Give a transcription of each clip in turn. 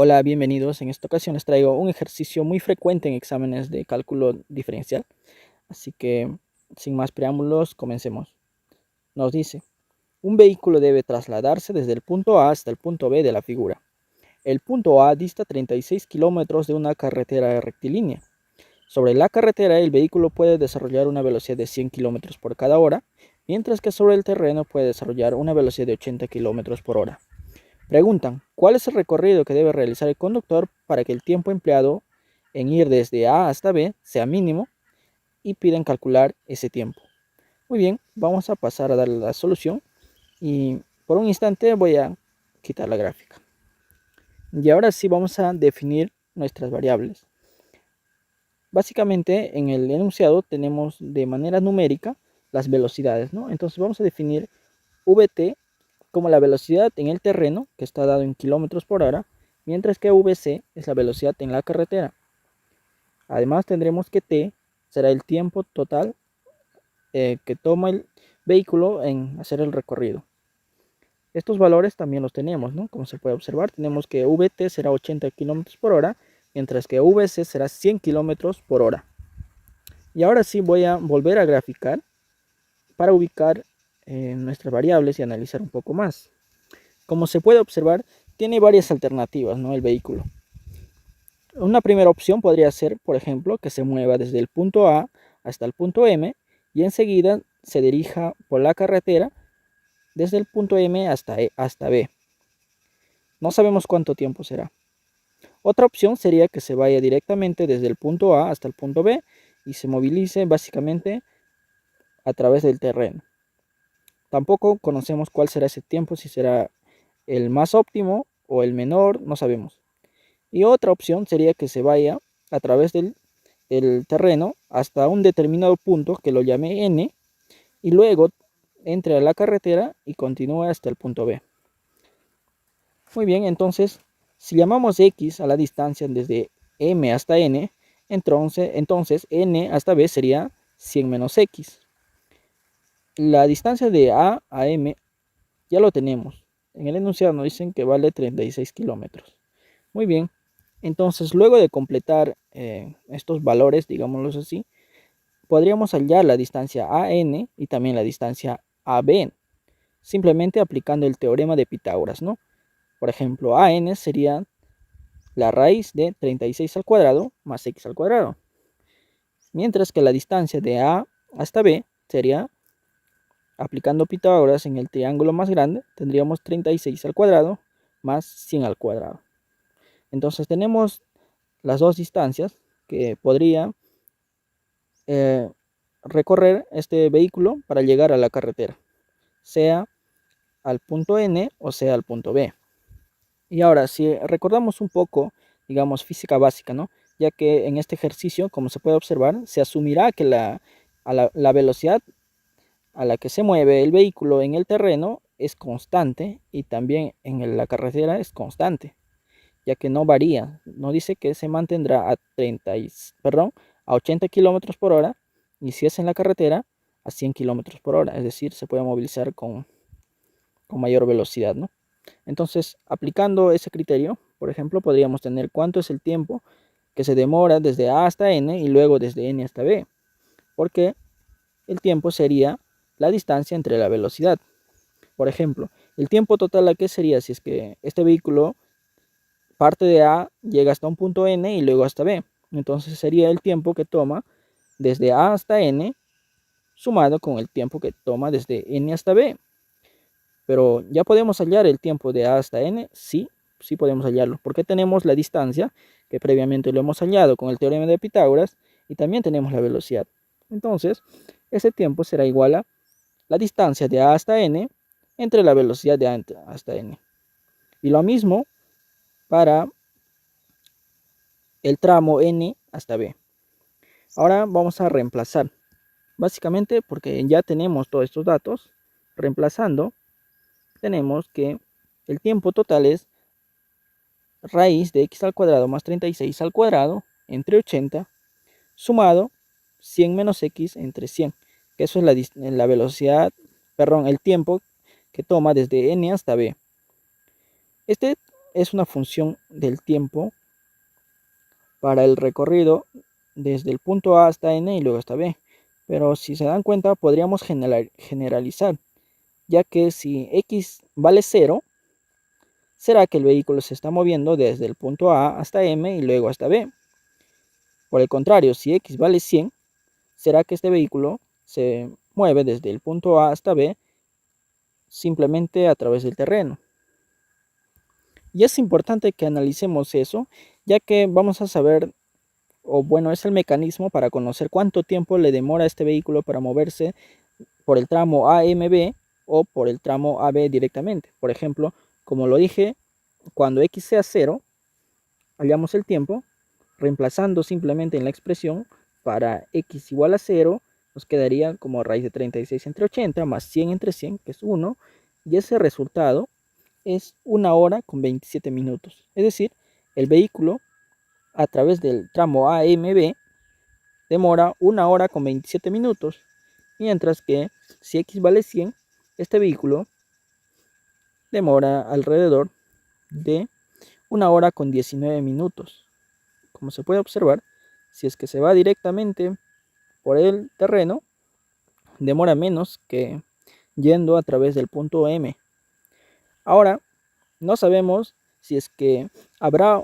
Hola, bienvenidos. En esta ocasión les traigo un ejercicio muy frecuente en exámenes de cálculo diferencial. Así que, sin más preámbulos, comencemos. Nos dice, un vehículo debe trasladarse desde el punto A hasta el punto B de la figura. El punto A dista 36 kilómetros de una carretera rectilínea. Sobre la carretera, el vehículo puede desarrollar una velocidad de 100 kilómetros por cada hora, mientras que sobre el terreno puede desarrollar una velocidad de 80 kilómetros por hora. Preguntan, ¿cuál es el recorrido que debe realizar el conductor para que el tiempo empleado en ir desde A hasta B sea mínimo? Y piden calcular ese tiempo. Muy bien, vamos a pasar a darle la solución y por un instante voy a quitar la gráfica. Y ahora sí vamos a definir nuestras variables. Básicamente en el enunciado tenemos de manera numérica las velocidades, ¿no? Entonces vamos a definir Vt como la velocidad en el terreno, que está dado en kilómetros por hora, mientras que Vc es la velocidad en la carretera. Además tendremos que t será el tiempo total que toma el vehículo en hacer el recorrido. Estos valores también los tenemos, ¿no? Como se puede observar, tenemos que Vt será 80 km por hora, mientras que Vc será 100 km por hora. Y ahora sí voy a volver a graficar para ubicar nuestras variables y analizar un poco más. Como se puede observar, tiene varias alternativas, ¿no? El vehículo. Una primera opción podría ser, por ejemplo, que se mueva desde el punto A hasta el punto M y enseguida se dirija por la carretera desde el punto M hasta B. No sabemos cuánto tiempo será. Otra opción sería que se vaya directamente desde el punto A hasta el punto B y se movilice básicamente a través del terreno. Tampoco conocemos cuál será ese tiempo, si será el más óptimo o el menor, no sabemos. Y otra opción sería que se vaya a través del terreno hasta un determinado punto que lo llame N y luego entre a la carretera y continúe hasta el punto B. Muy bien, entonces si llamamos X a la distancia desde M hasta N, entonces N hasta B sería 100 menos X. La distancia de A a M ya lo tenemos. En el enunciado nos dicen que vale 36 kilómetros. Muy bien, entonces luego de completar estos valores, digámoslos así, podríamos hallar la distancia AN y también la distancia AB, simplemente aplicando el teorema de Pitágoras, ¿no? Por ejemplo, AN sería la raíz de 36 al cuadrado más X al cuadrado, mientras que la distancia de A hasta B sería, aplicando Pitágoras en el triángulo más grande, tendríamos 36 al cuadrado más 100 al cuadrado. Entonces tenemos las dos distancias que podría recorrer este vehículo para llegar a la carretera, sea al punto N o sea al punto B. Y ahora, si recordamos un poco, digamos, física básica, ¿no? Ya que en este ejercicio, como se puede observar, se asumirá que la velocidad a la que se mueve el vehículo en el terreno es constante y también en la carretera es constante, ya que no varía. No dice que se mantendrá a 80 kilómetros por hora y si es en la carretera a 100 kilómetros por hora, es decir, se puede movilizar con mayor velocidad, ¿no? Entonces, aplicando ese criterio, por ejemplo, podríamos tener cuánto es el tiempo que se demora desde A hasta N y luego desde N hasta B, porque el tiempo sería la distancia entre la velocidad. Por ejemplo, el tiempo total a qué sería si es que este vehículo parte de A, llega hasta un punto N y luego hasta B. Entonces sería el tiempo que toma desde A hasta N sumado con el tiempo que toma desde N hasta B. Pero ya podemos hallar el tiempo de A hasta N, sí, sí podemos hallarlo, porque tenemos la distancia que previamente lo hemos hallado con el teorema de Pitágoras y también tenemos la velocidad. Entonces, ese tiempo será igual a la distancia de A hasta N entre la velocidad de A hasta N. Y lo mismo para el tramo N hasta B. Ahora vamos a reemplazar. Básicamente porque ya tenemos todos estos datos, reemplazando, tenemos que el tiempo total es raíz de x al cuadrado más 36 al cuadrado entre 80 sumado 100 menos x entre 100, que eso es la velocidad, perdón, el tiempo que toma desde n hasta b. Este es una función del tiempo para el recorrido desde el punto A hasta N y luego hasta B. Pero si se dan cuenta, podríamos generalizar, ya que si X vale 0, será que el vehículo se está moviendo desde el punto A hasta M y luego hasta B. Por el contrario, si X vale 100, será que este vehículo se mueve desde el punto A hasta B simplemente a través del terreno. Y es importante que analicemos eso, ya que vamos a saber, o bueno, es el mecanismo para conocer cuánto tiempo le demora a este vehículo para moverse por el tramo AMB o por el tramo AB directamente. Por ejemplo, como lo dije, cuando X sea 0, hallamos el tiempo, reemplazando simplemente en la expresión para X igual a 0, nos quedaría como raíz de 36 entre 80 más 100 entre 100, que es 1, y ese resultado es 1 hora con 27 minutos. Es decir, el vehículo a través del tramo AMB demora 1 hora con 27 minutos, mientras que si X vale 100, este vehículo demora alrededor de 1 hora con 19 minutos. Como se puede observar, si es que se va directamente por el terreno, demora menos que yendo a través del punto M. Ahora, no sabemos si es que habrá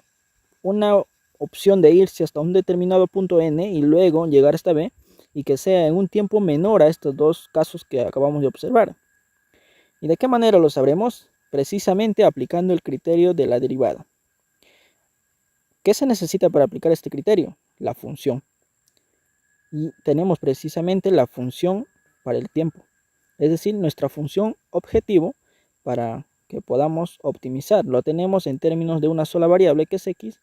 una opción de irse hasta un determinado punto N y luego llegar hasta B, y que sea en un tiempo menor a estos dos casos que acabamos de observar. ¿Y de qué manera lo sabremos? Precisamente aplicando el criterio de la derivada. ¿Qué se necesita para aplicar este criterio? La función. Y tenemos precisamente la función para el tiempo, es decir, nuestra función objetivo para que podamos optimizar. Lo tenemos en términos de una sola variable que es X,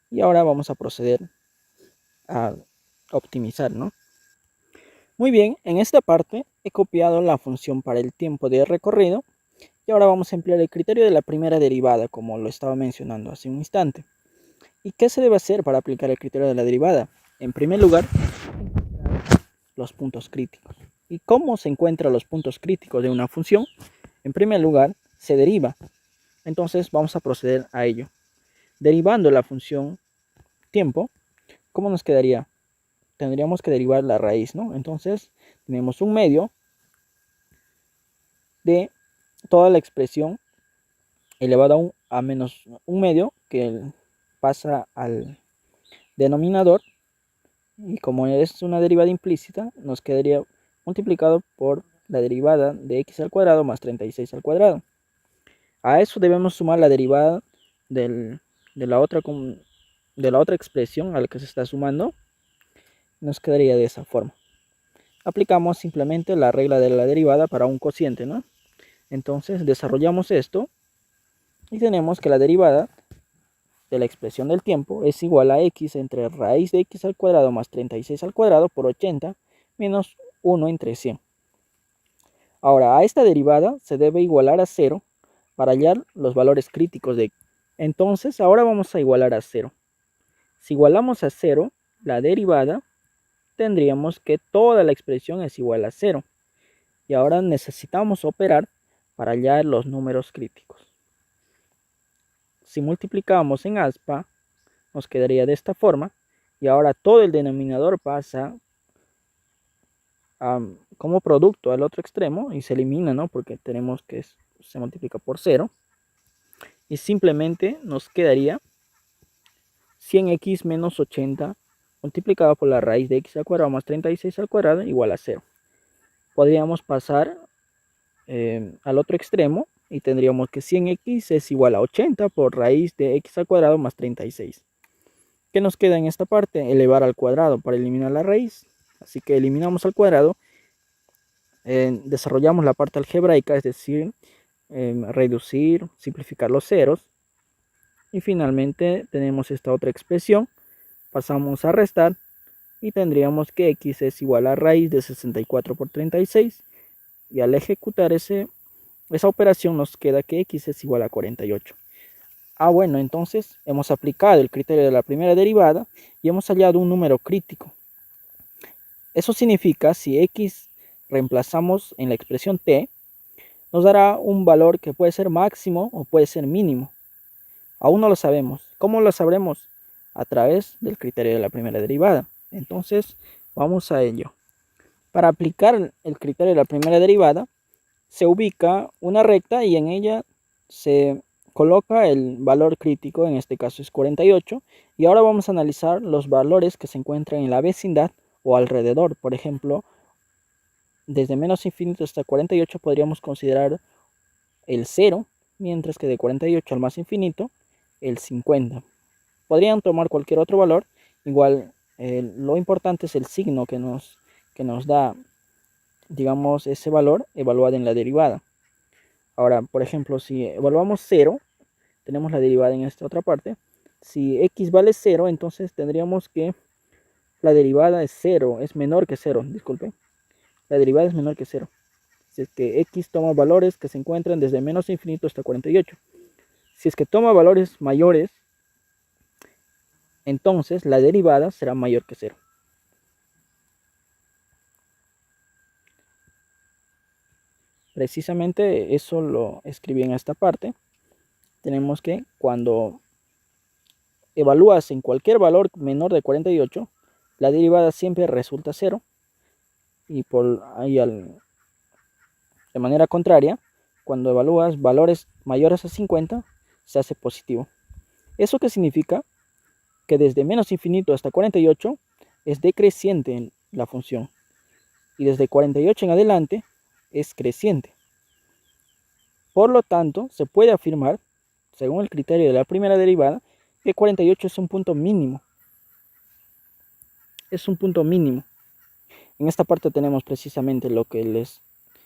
y ahora vamos a proceder a optimizar, ¿no? Muy bien, en esta parte he copiado la función para el tiempo de recorrido y ahora vamos a emplear el criterio de la primera derivada, como lo estaba mencionando hace un instante. ¿Y qué se debe hacer para aplicar el criterio de la derivada? En primer lugar, los puntos críticos. ¿Y cómo se encuentran los puntos críticos de una función? En primer lugar, se deriva. Entonces vamos a proceder a ello. Derivando la función tiempo, ¿cómo nos quedaría? Tendríamos que derivar la raíz, ¿no? Entonces tenemos un medio de toda la expresión elevado a menos un medio que pasa al denominador, y como es una derivada implícita, nos quedaría multiplicado por la derivada de x al cuadrado más 36 al cuadrado. A eso debemos sumar la derivada de la otra expresión a la que se está sumando. Nos quedaría de esa forma. Aplicamos simplemente la regla de la derivada para un cociente, ¿no? Entonces desarrollamos esto y tenemos que la derivada de la expresión del tiempo es igual a x entre raíz de x al cuadrado más 36 al cuadrado por 80 menos 1 entre 100. Ahora, a esta derivada se debe igualar a 0 para hallar los valores críticos de x. Entonces, ahora vamos a igualar a 0. Si igualamos a 0 la derivada, tendríamos que toda la expresión es igual a 0. Y ahora necesitamos operar para hallar los números críticos. Si multiplicamos en aspa, nos quedaría de esta forma. Y ahora todo el denominador pasa como producto al otro extremo y se elimina, ¿no? Porque tenemos que se multiplica por 0. Y simplemente nos quedaría 100x menos 80 multiplicado por la raíz de x al cuadrado más 36 al cuadrado igual a 0. Podríamos pasar al otro extremo y tendríamos que 100x es igual a 80 por raíz de x al cuadrado más 36. ¿Qué nos queda en esta parte? Elevar al cuadrado para eliminar la raíz. Así que eliminamos al cuadrado. Desarrollamos la parte algebraica, es decir, reducir, simplificar los ceros. Y finalmente tenemos esta otra expresión. Pasamos a restar y tendríamos que x es igual a raíz de 64 por 36. Y al ejecutar esa operación nos queda que x es igual a 48. Bueno, entonces hemos aplicado el criterio de la primera derivada y hemos hallado un número crítico. Eso significa, si x reemplazamos en la expresión t, nos dará un valor que puede ser máximo o puede ser mínimo. Aún no lo sabemos. ¿Cómo lo sabremos? A través del criterio de la primera derivada. Entonces, vamos a ello. Para aplicar el criterio de la primera derivada, se ubica una recta y en ella se coloca el valor crítico, en este caso es 48, y ahora vamos a analizar los valores que se encuentran en la vecindad o alrededor. Por ejemplo, desde menos infinito hasta 48 podríamos considerar el 0, mientras que de 48 al más infinito, el 50. Podrían tomar cualquier otro valor, igual lo importante es el signo que nos da, digamos, ese valor evaluado en la derivada. Ahora, por ejemplo, si evaluamos 0, tenemos la derivada en esta otra parte. Si x vale 0, entonces tendríamos que la derivada es 0, es menor que 0, disculpe. La derivada es menor que 0. Si es que x toma valores que se encuentran desde menos infinito hasta 48. Si es que toma valores mayores, entonces la derivada será mayor que 0. Precisamente eso lo escribí en esta parte. Tenemos que cuando evalúas en cualquier valor menor de 48, la derivada siempre resulta 0. Y por ahí de manera contraria, cuando evalúas valores mayores a 50, se hace positivo. ¿Eso qué significa? Que desde menos infinito hasta 48 es decreciente la función. Y desde 48 en adelante es creciente. Por lo tanto, se puede afirmar, según el criterio de la primera derivada, que 48 es un punto mínimo. Es un punto mínimo. En esta parte tenemos precisamente lo que les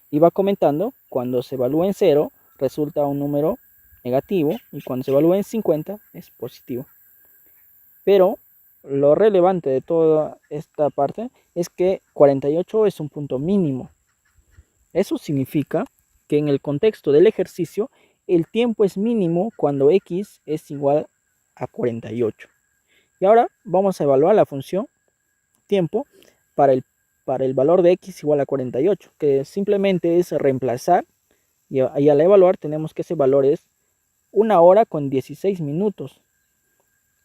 iba comentando. Cuando se evalúa en 0, resulta un número negativo, y cuando se evalúa en 50 es positivo. Pero lo relevante de toda esta parte es que 48 es un punto mínimo. Eso significa que en el contexto del ejercicio el tiempo es mínimo cuando x es igual a 48. Y ahora vamos a evaluar la función tiempo para el valor de x igual a 48, que simplemente es reemplazar, y al evaluar tenemos que ese valor es 1 hora con 16 minutos.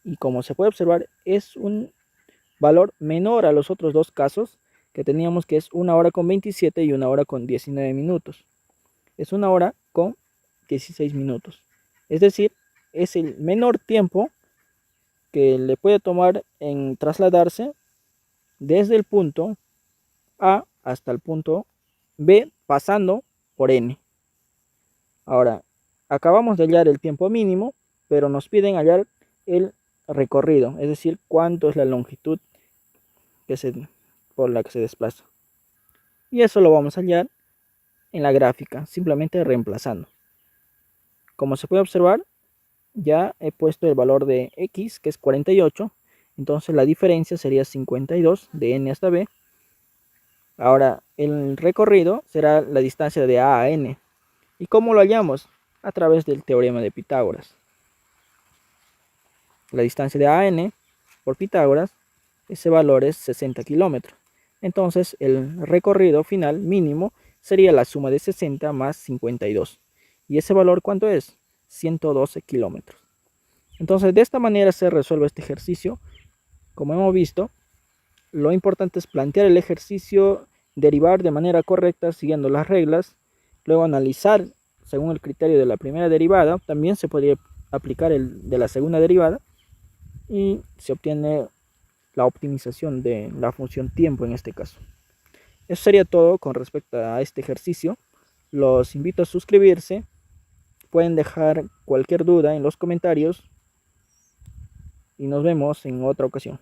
Y como se puede observar, es un valor menor a los otros dos casos que teníamos, que es 1 hora con 27 y 1 hora con 19 minutos. Es 1 hora con 16 minutos. Es decir, es el menor tiempo que le puede tomar en trasladarse desde el punto A hasta el punto B pasando por N. Ahora, acabamos de hallar el tiempo mínimo, pero nos piden hallar el recorrido, es decir, cuánto es la longitud por la que se desplaza. Y eso lo vamos a hallar en la gráfica, simplemente reemplazando. Como se puede observar, ya he puesto el valor de x, que es 48, entonces la diferencia sería 52 de n hasta b. Ahora el recorrido será la distancia de a n. ¿Y cómo lo hallamos? A través del teorema de Pitágoras. La distancia de a n por Pitágoras, ese valor es 60 kilómetros. Entonces el recorrido final mínimo sería la suma de 60 más 52. ¿Y ese valor cuánto es? 112 kilómetros. Entonces de esta manera se resuelve este ejercicio. Como hemos visto, lo importante es plantear el ejercicio, derivar de manera correcta siguiendo las reglas, luego analizar según el criterio de la primera derivada. También se podría aplicar el de la segunda derivada y se obtiene la optimización de la función tiempo en este caso. Eso sería todo con respecto a este ejercicio. Los invito a suscribirse. Pueden dejar cualquier duda en los comentarios y nos vemos en otra ocasión.